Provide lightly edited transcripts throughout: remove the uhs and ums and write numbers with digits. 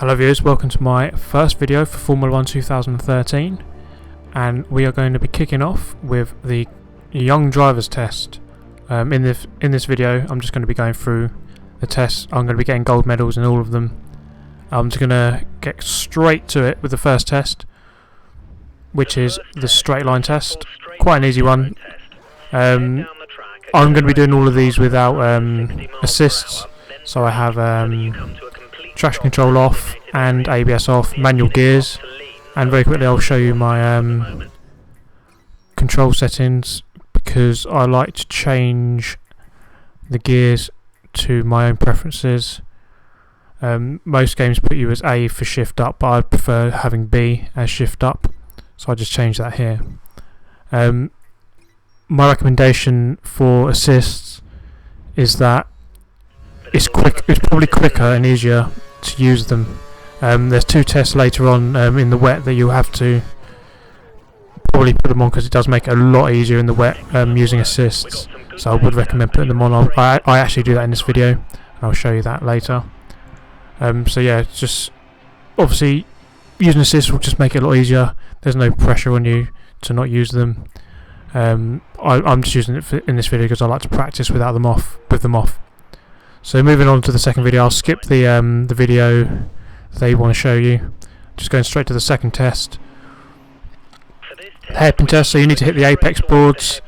Hello viewers, welcome to my first video for Formula 1 2013, and we are going to be kicking off with the young drivers test. In this video I'm just going to be going through the tests. I'm going to be getting gold medals in all of them. I'm just going to get straight to it with the first test, which is the straight line test. Quite an easy one. I'm going to be doing all of these without assists, so I have traction control off and ABS off, manual gears, and very quickly I'll show you my control settings, because I like to change the gears to my own preferences. Most games put you as A for shift up, but I prefer having B as shift up, so I just change that here. My recommendation for assists is that it's probably quicker and easier to use them. There's two tests later on in the wet that you'll have to probably put them on, because it does make it a lot easier in the wet using assists, so I would recommend putting them on. I actually do that in this video, and I'll show you that later. So yeah, just obviously using assists will just make it a lot easier. There's no pressure on you to not use them. I'm just using it in this video because I like to practice with them off. So moving on to the second video, I'll skip the video they want to show you. Just going straight to the second test. Hairpin test, so you need to hit the apex boards.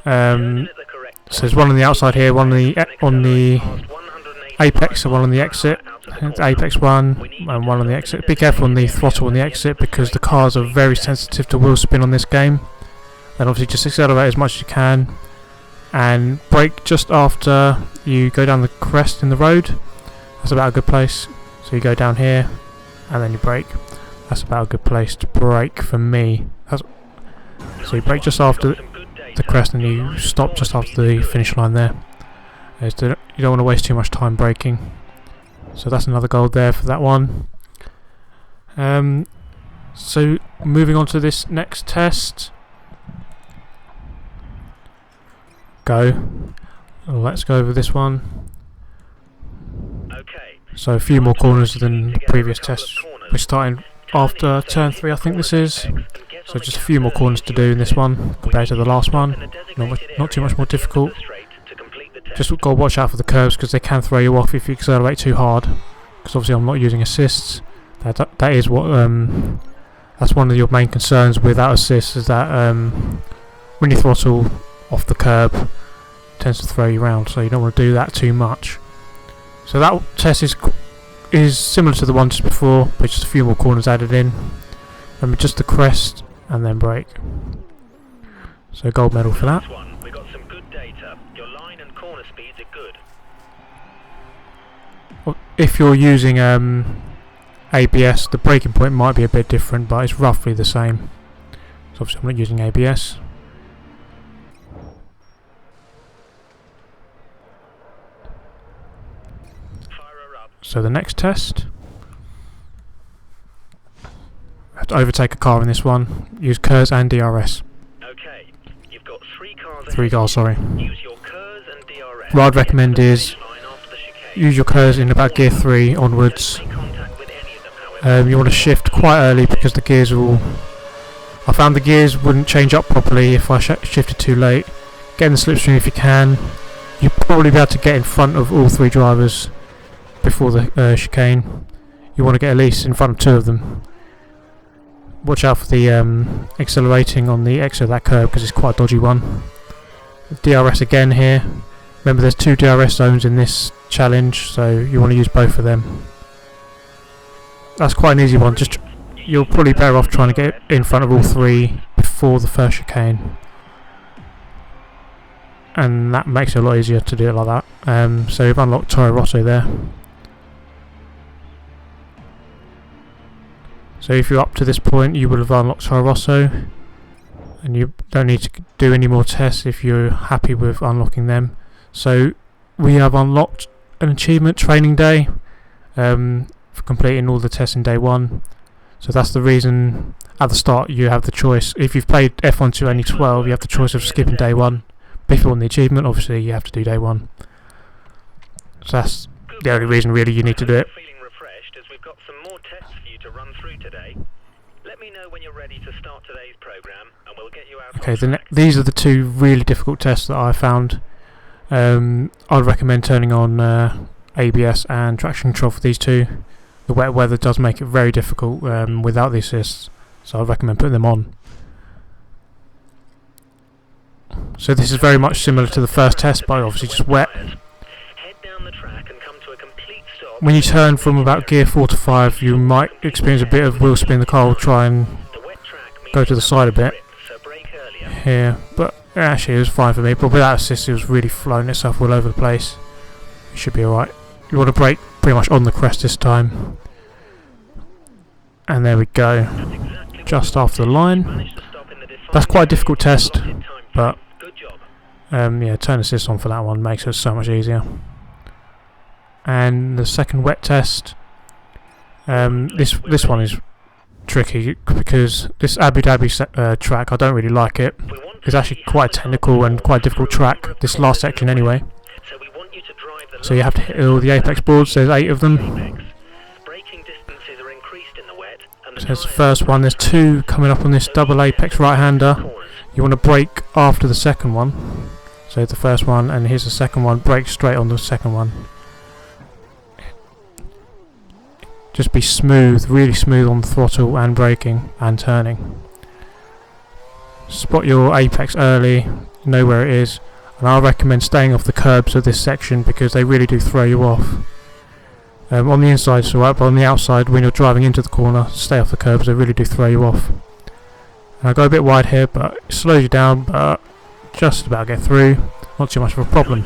So there's one on the outside here, one on the apex and one on the exit. The apex one and one on the exit. Be careful on the throttle on the exit, because the cars are very sensitive to wheel spin on this game. And obviously just accelerate as much as you can, and brake just after you go down the crest in the road. That's about a good place. So you go down here and then you brake. That's about a good place to brake for me. So you brake just after the crest and you stop just after the finish line there. You don't want to waste too much time braking. So that's another gold there for that one. So moving on to this next test. Let's go over this one. So a few more corners than the previous test. We're starting after turn 3, I think this is. So just a few more corners to do in this one compared to the last one. Not too much more difficult. Just got to watch out for the curves, because they can throw you off if you accelerate too hard. Because obviously I'm not using assists. That is what that's one of your main concerns without assists, is that when you throttle off the curb, it tends to throw you around, so you don't want to do that too much. So that test is similar to the one just before, but just a few more corners added in. And just the crest and then brake. So gold medal for that. We got some good data. Your line and corner speeds are good. If you're using ABS, the braking point might be a bit different, but it's roughly the same. So obviously I'm not using ABS. So the next test, I have to overtake a car in this one. Use KERS and DRS. Okay, you've got three cars, sorry. Use your KERS and DRS. What I'd recommend is use your KERS in about gear 3 onwards. You want to shift quite early, because the gears will... I found the gears wouldn't change up properly if I shifted too late. Get in the slipstream if you can. You'll probably be able to get in front of all 3 drivers before the chicane. You want to get at least in front of 2 of them. Watch out for the accelerating on the exit of that curve, because it's quite a dodgy one. DRS again here. Remember, there's 2 DRS zones in this challenge, so you want to use both of them. That's quite an easy one. You're probably better off trying to get in front of all 3 before the first chicane, and that makes it a lot easier to do it like that. So you've unlocked Toro Rosso there. So if you're up to this point, you will have unlocked Toro Rosso, and you don't need to do any more tests if you're happy with unlocking them. So we have unlocked an achievement, training day, for completing all the tests in day 1. So that's the reason at the start you have the choice. If you've played F1 to only 12, you have the choice of skipping day 1. But if you want the achievement, obviously you have to do day 1. So that's the only reason really you need to do it. got some more tests for you to run through today. Let me know when you're ready to start today's program, and we'll get you out. Okay, these are the two really difficult tests that I found. I'd recommend turning on ABS and traction control for these two. The wet weather does make it very difficult without the assists, so I'd recommend putting them on. So this is very much similar to the first test, but obviously just wet. When you turn from about gear 4 to 5, you might experience a bit of wheel spin. The car will try and go to the side a bit here, but actually it was fine for me. But without assist, it was really flowing itself all over the place. It should be alright. You want to brake pretty much on the crest this time. And there we go. Just after the line. That's quite a difficult test, but yeah, turn assist on for that one makes it so much easier. And the second wet test, this one is tricky because this Abu Dhabi track, I don't really like it. It's actually quite a technical and quite a difficult track, this last section anyway. So you have to hit all the apex boards, there's 8 of them. So there's the first one, there's 2 coming up on this double apex right-hander. You want to brake after the second one. So the first one, and here's the second one, brake straight on the second one. Just be smooth, really smooth on the throttle and braking and turning. Spot your apex early, know where it is, and I recommend staying off the curbs of this section because they really do throw you off. On the inside it's alright, but on the outside when you're driving into the corner, stay off the curbs, they really do throw you off. And I go a bit wide here, but it slows you down, but just about get through, not too much of a problem.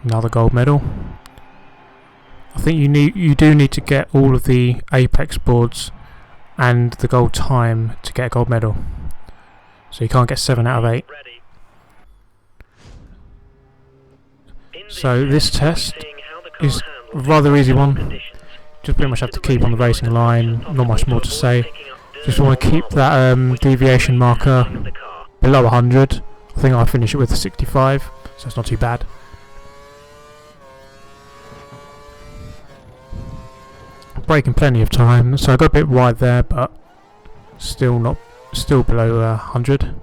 Another gold medal. I think you do need to get all of the apex boards and the gold time to get a gold medal. So you can't get 7 out of 8. So this test is a rather easy one. Just pretty much have to keep on the racing line, not much more to say. Just want to keep that deviation marker below 100. I think I'll finish it with a 65, so it's not too bad. Braking plenty of time, so I got a bit wide there, but still below 100.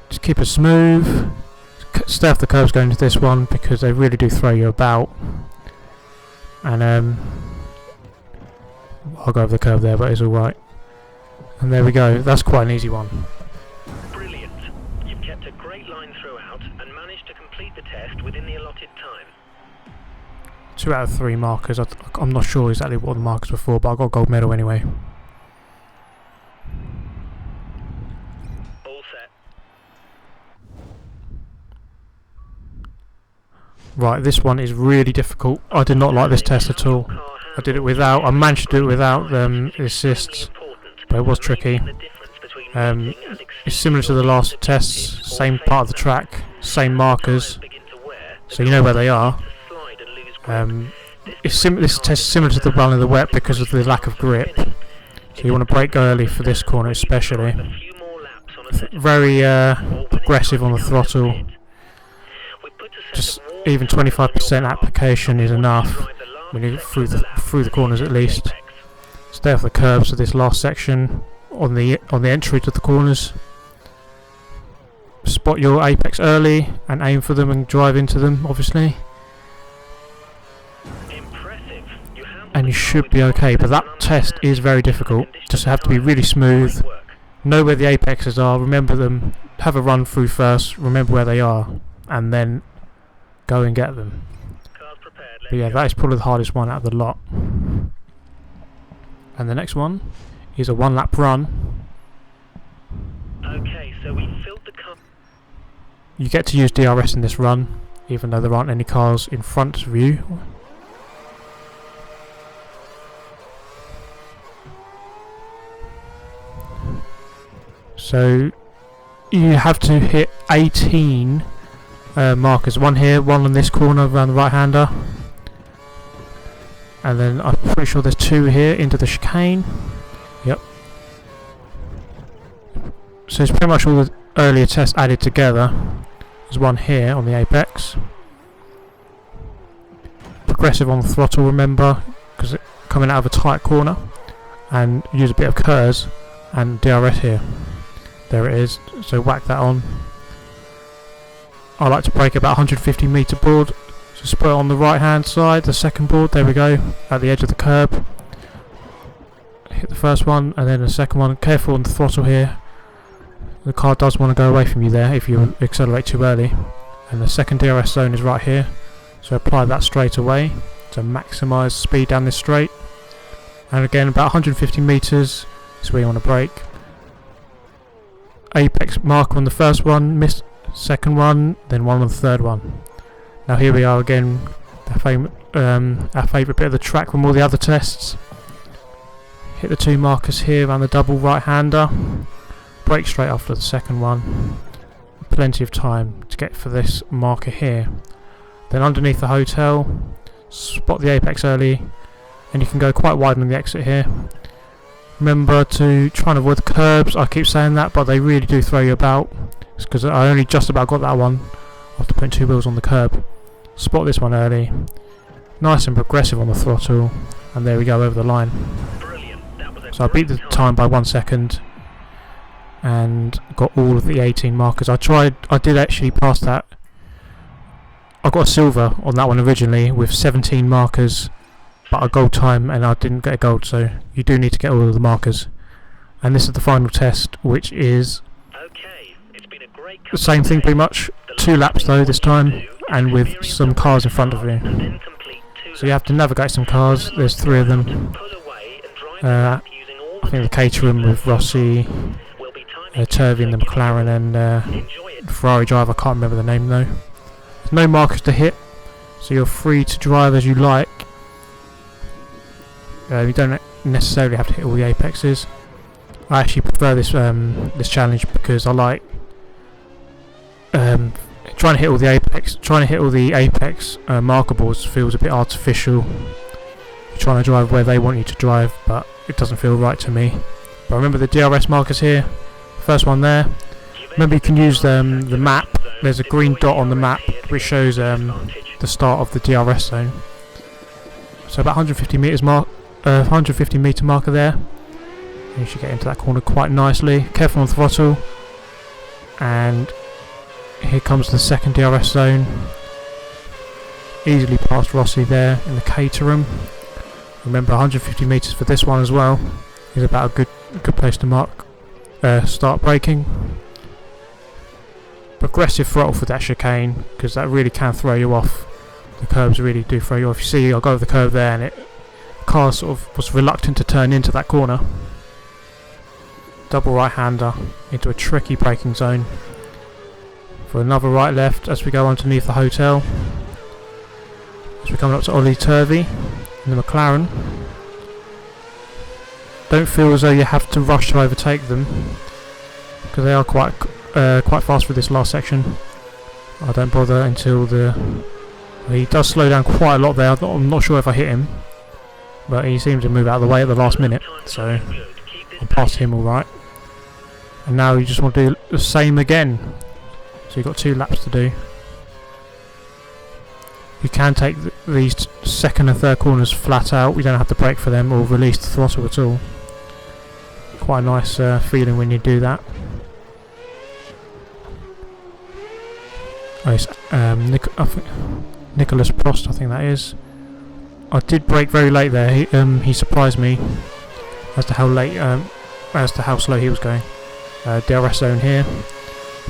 Just keep it smooth. Stay off the curbs going to this one because they really do throw you about. And I'll go over the curb there, but it's alright. And there we go. That's quite an easy one. Brilliant. You've kept a great line throughout and managed to complete the test within the allotted time. 2 out of 3 markers. I'm not sure exactly what the markers were for, but I got a gold medal anyway. All set. Right, this one is really difficult. I did not like this test at all. I managed to do it without the assists, but it was tricky. It's similar to the last tests, same part of the track, same markers, so you know where they are. This test is similar to the one in the wet because of the lack of grip, so you want to brake early for this corner especially. Very aggressive on the throttle, just even 25% application is enough when you get through the corners at least. Stay off the curbs of this last section on the entry to the corners. Spot your apex early and aim for them and drive into them, obviously. And you should be okay, but that test is very difficult. Just have to be really smooth, know where the apexes are, remember them, have a run through first, remember where they are, and then go and get them. But yeah, that is probably the hardest one out of the lot. And the next one is a 1-lap run. Okay, so we filled the car. You get to use DRS in this run, even though there aren't any cars in front of you. So you have to hit 18 markers. One here, one on this corner around the right-hander. And then I'm pretty sure there's 2 here into the chicane. Yep. So it's pretty much all the earlier tests added together. There's one here on the apex. aggressive on the throttle, remember, because it's coming out of a tight corner, and use a bit of KERS and DRS here. There it is, so whack that on. I like to brake about 150 metre board, so just put it on the right hand side, the second board, there we go, at the edge of the curb. Hit the first one and then the second one. Careful on the throttle here, the car does want to go away from you there if you accelerate too early. And the second DRS zone is right here, so apply that straight away to maximise speed down this straight. And again, about 150 metres is where you want to brake. Apex marker on the first one, miss second one, then one on the third one. Now here we are again, our favourite bit of the track from all the other tests. Hit the two markers here around the double right hander, brake straight after the second one. Plenty of time to get for this marker here. Then underneath the hotel, spot the apex early, and you can go quite wide on the exit here. Remember to try and avoid the curbs. I keep saying that, but they really do throw you about. It's because I only just about got that one after putting two wheels on the curb. Spot this one early, nice and progressive on the throttle, and there we go, over the line. So I beat the time by 1 second and got all of the 18 markers. I did actually pass that. I got a silver on that one originally with 17 markers, but a gold time, and I didn't get a gold, so you do need to get all of the markers. And this is the final test, which is the same thing pretty much, 2 laps though this time, and with some cars in front of you. So you have to navigate some cars, there's 3 of them. I think the Caterham with Rossi, Turvey and the McLaren, and Ferrari driver, I can't remember the name though. There's no markers to hit, so you're free to drive as you like. You don't necessarily have to hit all the apexes. I actually prefer this this challenge because I like trying to hit all the apex marker boards feels a bit artificial. You're trying to drive where they want you to drive, but it doesn't feel right to me. But remember the DRS markers here. First one there. Remember you can use the map. There's a green dot on the map which shows the start of the DRS zone. So about 150 metre marker there. You should get into that corner quite nicely. Careful on the throttle. And here comes the second DRS zone. Easily past Rossi there in the Caterham. Remember 150 metres for this one as well is about a good place to mark. Start braking. Progressive throttle for that chicane, because that really can throw you off. The curbs really do throw you off. You see, I'll go over the curve there, and the car sort of was reluctant to turn into that corner. Double right hander into a tricky braking zone. For another right left as we go underneath the hotel. As we're coming up to Ollie Turvey in the McLaren. Don't feel as though you have to rush to overtake them, because they are quite fast for this last section. I don't bother until he does slow down quite a lot there. I'm not sure if I hit him, but he seems to move out of the way at the last minute, so I'm past him alright. And now you just want to do the same again. So you've got 2 laps to do. You can take these second and third corners flat out. You don't have to brake for them or release the throttle at all. Quite a nice feeling when you do that. Oh, it's Nicholas Prost, I think that is. I did brake very late there. He surprised me as to how slow he was going. DRS zone here,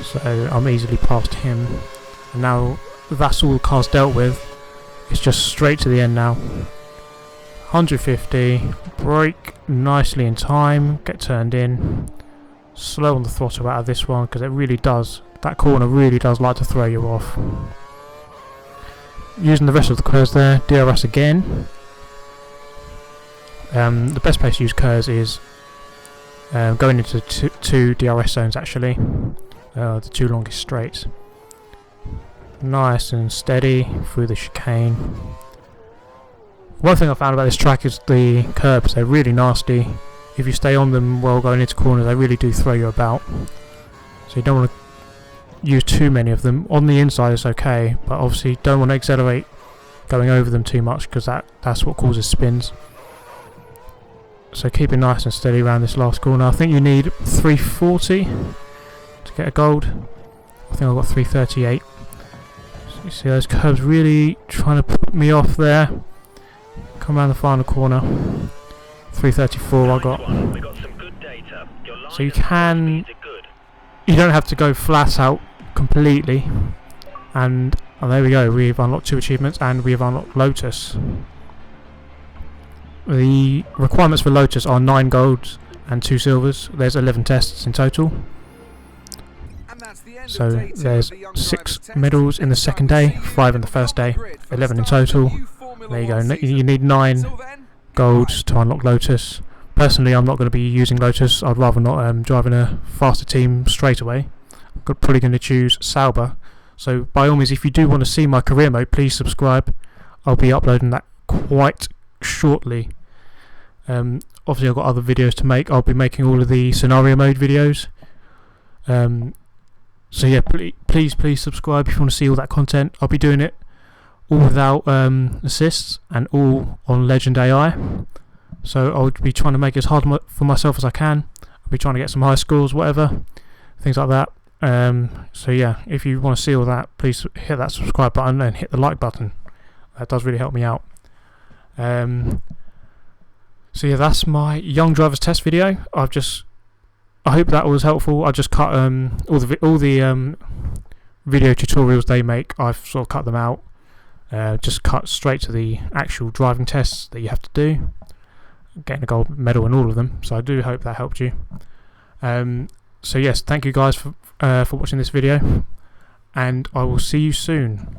so I'm easily past him. And now that's all the cars dealt with. It's just straight to the end now. 150, brake nicely in time, get turned in, slow on the throttle out of this one, because it really does, that corner really does like to throw you off. Using the rest of the KERS there, DRS again. The best place to use KERS is going into two DRS zones actually, the 2 longest straights. Nice and steady through the chicane. One thing I found about this track is the curbs, they're really nasty. If you stay on them while going into corners, they really do throw you about. So you don't want to use too many of them. On the inside it's okay, but obviously you don't want to accelerate going over them too much, because that's what causes spins. So keep it nice and steady around this last corner. I think you need 340 to get a gold. I think I got 338. So you see those curves really trying to put me off there. Come around the final corner. 334 I got. So you don't have to go flat out completely. And there we go, we've unlocked 2 achievements and we've unlocked Lotus. The requirements for Lotus are 9 golds and 2 silvers. There's 11 tests in total. So there's 6 medals in the second day, 5 in the first day, 11 in total. There you go, you need 9 golds to unlock Lotus. Personally, I'm not going to be using Lotus. I'd rather not drive in a faster team straight away. I'm probably going to choose Sauber. So by all means, if you do want to see my career mode, please subscribe. I'll be uploading that quite shortly. Obviously I've got other videos to make. I'll be making all of the scenario mode videos. So yeah, please subscribe if you want to see all that content. I'll be doing it all without assists and all on Legend AI. So I'll be trying to make it as hard for myself as I can. I'll be trying to get some high scores, whatever, things like that. So yeah, if you want to see all that, please hit that subscribe button and hit the like button. That does really help me out. So yeah, that's my young drivers test video. I hope that was helpful. I just cut all the video tutorials they make. I've sort of cut them out. Just cut straight to the actual driving tests that you have to do. Getting a gold medal in all of them. So I do hope that helped you. So yes, thank you guys for watching this video, and I will see you soon.